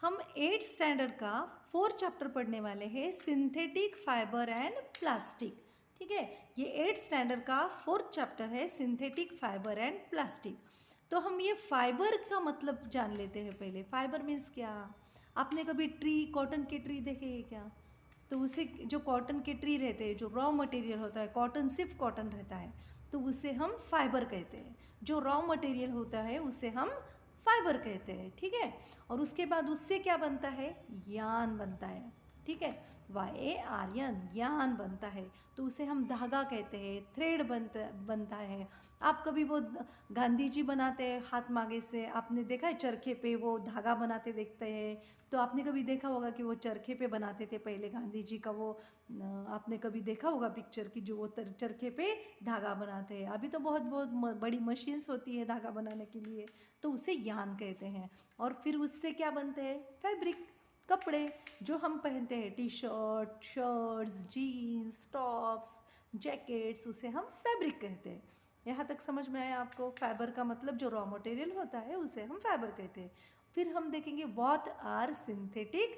हम 8th standard का 4th chapter पढ़ने वाले हैं सिंथेटिक फाइबर एंड प्लास्टिक। ठीक है, ये 8th स्टैंडर्ड का 4th चैप्टर है सिंथेटिक फाइबर एंड प्लास्टिक। तो हम ये फाइबर का मतलब जान लेते हैं पहले। फाइबर मीन्स क्या? आपने कभी ट्री, कॉटन के ट्री देखे हैं क्या? तो उसे जो कॉटन के ट्री रहते हैं, जो रॉ मटेरियल होता है, कॉटन सिर्फ कॉटन रहता है, तो उसे हम फाइबर कहते हैं। जो रॉ मटेरियल होता है उसे हम फाइबर कहते हैं। ठीक है, और उसके बाद उससे क्या बनता है? यान बनता है। ठीक है, YARN, यान बनता है। तो उसे हम धागा कहते हैं, थ्रेड बनता है। आप कभी वो गांधी जी बनाते हैं हाथ मागे से, आपने देखा है चरखे पे वो धागा बनाते देखते हैं। तो आपने कभी देखा होगा कि वो चरखे पे बनाते थे पहले गांधी जी का वो आपने कभी देखा होगा पिक्चर की, जो वो चरखे पे धागा बनाते हैं। अभी तो बहुत बहुत बड़ी मशीन्स होती है धागा बनाने के लिए, तो उसे यान कहते हैं। और फिर उससे क्या बनते हैं? फैब्रिक, कपड़े जो हम पहनते हैं, T shirt, shirts, jeans, tops, jackets, उसे हम फैब्रिक कहते हैं। यहाँ तक समझ में आया आपको? फाइबर का मतलब जो रॉ मटेरियल होता है उसे हम फाइबर कहते हैं। फिर हम देखेंगे what are synthetic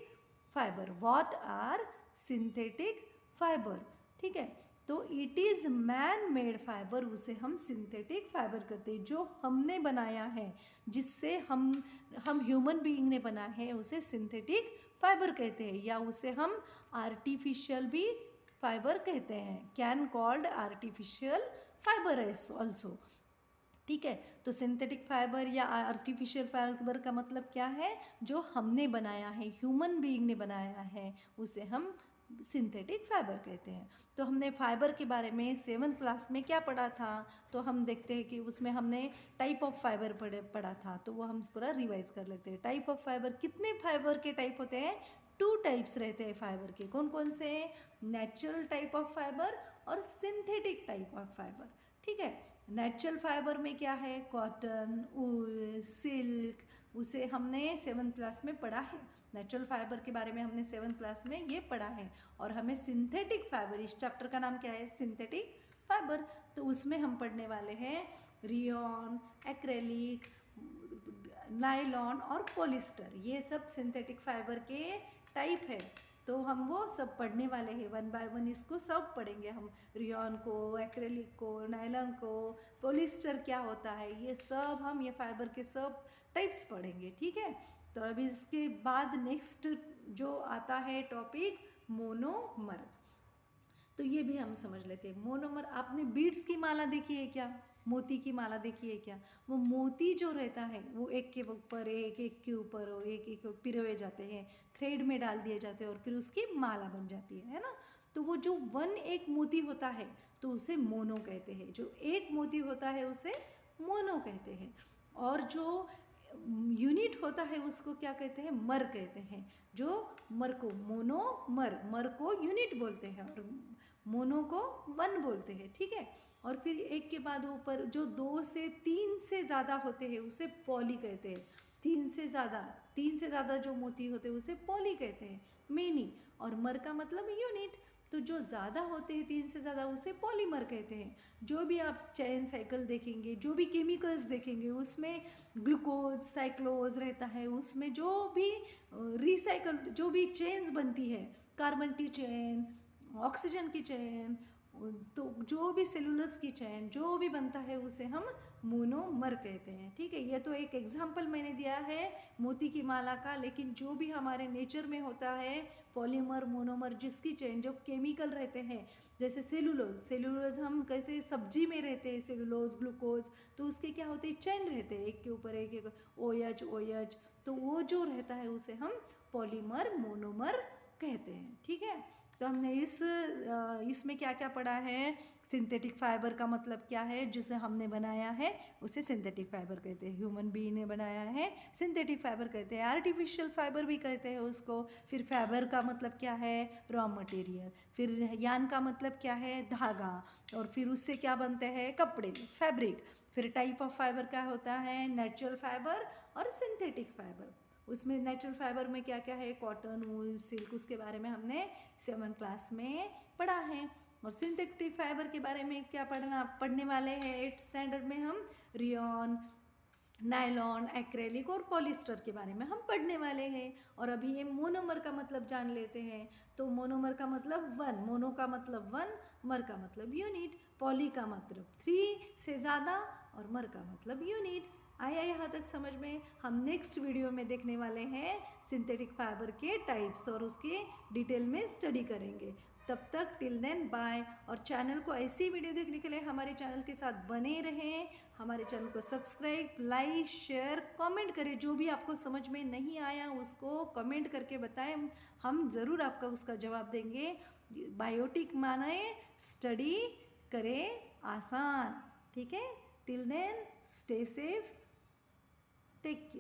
fibre. What are synthetic fibre. ठीक है, तो it is man made fibre, उसे हम सिंथेटिक फाइबर करते हैं। जो हमने बनाया है, जिससे हम ह्यूमन बीइंग ने बनाया है, उसे सिंथेटिक फाइबर कहते हैं, या उसे हम आर्टिफिशियल भी फाइबर कहते हैं। Can called artificial fibre also. ठीक है, तो सिंथेटिक फाइबर या आर्टिफिशियल फाइबर का मतलब क्या है? जो हमने बनाया है, ह्यूमन बीइंग ने बनाया है, उसे हम सिंथेटिक फाइबर कहते हैं। तो हमने फाइबर के बारे में 7th क्लास में क्या पढ़ा था? तो हम देखते हैं कि उसमें हमने टाइप ऑफ फाइबर पढ़ा था, तो वो हम पूरा रिवाइज कर लेते हैं। टाइप ऑफ फाइबर, कितने फाइबर के टाइप होते हैं? 2 टाइप्स रहते हैं फाइबर के। कौन कौन से? नेचुरल टाइप ऑफ फाइबर और सिंथेटिक टाइप ऑफ फाइबर। ठीक है, नेचुरल फाइबर में क्या है? कॉटन, ऊल, सिल्क, उसे हमने 7th क्लास में पढ़ा है। नेचुरल फाइबर के बारे में हमने 7th क्लास में ये पढ़ा है। और हमें सिंथेटिक फाइबर, इस चैप्टर का नाम क्या है? Synthetic fibre. तो उसमें हम पढ़ने वाले हैं रियॉन, एक्रेलिक, नायलॉन और पॉलिस्टर। ये सब सिंथेटिक फाइबर के टाइप है। तो हम वो सब पढ़ने वाले हैं, 1 बाय 1 इसको सब पढ़ेंगे हम। रियॉन को, एक्रेलिक को, नायलॉन को, पॉलिस्टर क्या होता है, ये सब हम ये फाइबर के सब टाइप्स पढ़ेंगे। ठीक है, तो अभी इसके बाद नेक्स्ट जो आता है टॉपिक, मोनोमर। तो ये भी हम समझ लेते हैं। मोनोमर, आपने बीड्स की माला देखी है क्या? मोती की माला देखी है क्या? वो मोती जो रहता है वो एक के ऊपर एक, एक के ऊपर एक, एक पिरोए जाते हैं, थ्रेड में डाल दिए जाते हैं और फिर उसकी माला बन जाती है ना? तो वो जो एक मोती होता है तो उसे मोनो कहते हैं। जो एक मोती होता है उसे मोनो कहते हैं। और जो यूनिट होता है उसको क्या कहते हैं? मर कहते हैं। जो मर को मोनो मर को यूनिट बोलते हैं और मोनो को 1 बोलते हैं। ठीक है, और फिर एक के बाद ऊपर जो 2 से 3 से ज़्यादा होते हैं उसे पॉली कहते हैं। 3 से ज़्यादा जो मोती होते हैं उसे पॉली कहते हैं, मेनी। और मर का मतलब यूनिट। तो जो ज़्यादा होते हैं 3 से ज़्यादा उसे पॉलीमर कहते हैं। जो भी आप चेन साइकिल देखेंगे, जो भी केमिकल्स देखेंगे, उसमें ग्लूकोज, साइक्लोज रहता है। उसमें जो भी रिसाइकल, जो भी चेन्स बनती है, कार्बन की चेन, ऑक्सीजन की चेन, तो जो भी सेलुलोज की चेन जो भी बनता है उसे हम मोनोमर कहते हैं। ठीक है, ये तो एक एग्जाम्पल मैंने दिया है मोती की माला का, लेकिन जो भी हमारे नेचर में होता है पॉलीमर, मोनोमर, जिसकी चेन जो केमिकल रहते हैं, जैसे सेलुलोज हम कैसे सब्जी में रहते हैं, सेलुलोज, ग्लूकोज, तो उसके क्या होते हैं? चेन रहते हैं, एक के ऊपर एक, OH, तो वो जो रहता है उसे हम पॉलीमर, मोनोमर कहते हैं। ठीक है, तो हमने इसमें क्या क्या पढ़ा है? सिंथेटिक फाइबर का मतलब क्या है? जिसे हमने बनाया है उसे सिंथेटिक फाइबर कहते हैं। ह्यूमन बीइंग ने बनाया है, सिंथेटिक फाइबर कहते हैं। आर्टिफिशियल फाइबर भी कहते हैं उसको। फिर फाइबर का मतलब क्या है? Raw material. फिर यान का मतलब क्या है? धागा। और फिर उससे क्या बनते हैं? कपड़े, फैब्रिक। फिर टाइप ऑफ फाइबर क्या होता है? नेचुरल फाइबर और सिंथेटिक फाइबर। उसमें नेचुरल फाइबर में क्या क्या है? कॉटन, वूल, सिल्क, उसके बारे में हमने 7th क्लास में पढ़ा है। और सिंथेटिक फाइबर के बारे में क्या पढ़ने वाले हैं 8th स्टैंडर्ड में? हम रियॉन, नायलॉन, एक्रेलिक और पॉलिस्टर के बारे में हम पढ़ने वाले हैं। और अभी ये मोनोमर का मतलब जान लेते हैं। तो मोनोमर का मतलब वन, मोनो का मतलब वन, मर का मतलब यूनिट, पॉली का मतलब 3 से ज़्यादा और मर का मतलब यूनिट। आया यहाँ तक समझ में? हम नेक्स्ट वीडियो में देखने वाले हैं सिंथेटिक फाइबर के टाइप्स और उसके डिटेल में स्टडी करेंगे। तब तक टिल देन बाय। और चैनल को ऐसी वीडियो देखने के लिए हमारे चैनल के साथ बने रहें। हमारे चैनल को सब्सक्राइब, लाइक, शेयर, कमेंट करें। जो भी आपको समझ में नहीं आया उसको कमेंट करके बताएं, हम ज़रूर आपका उसका जवाब देंगे। बायोटिक माने स्टडी करें आसान। ठीक है? Till then stay safe, take care.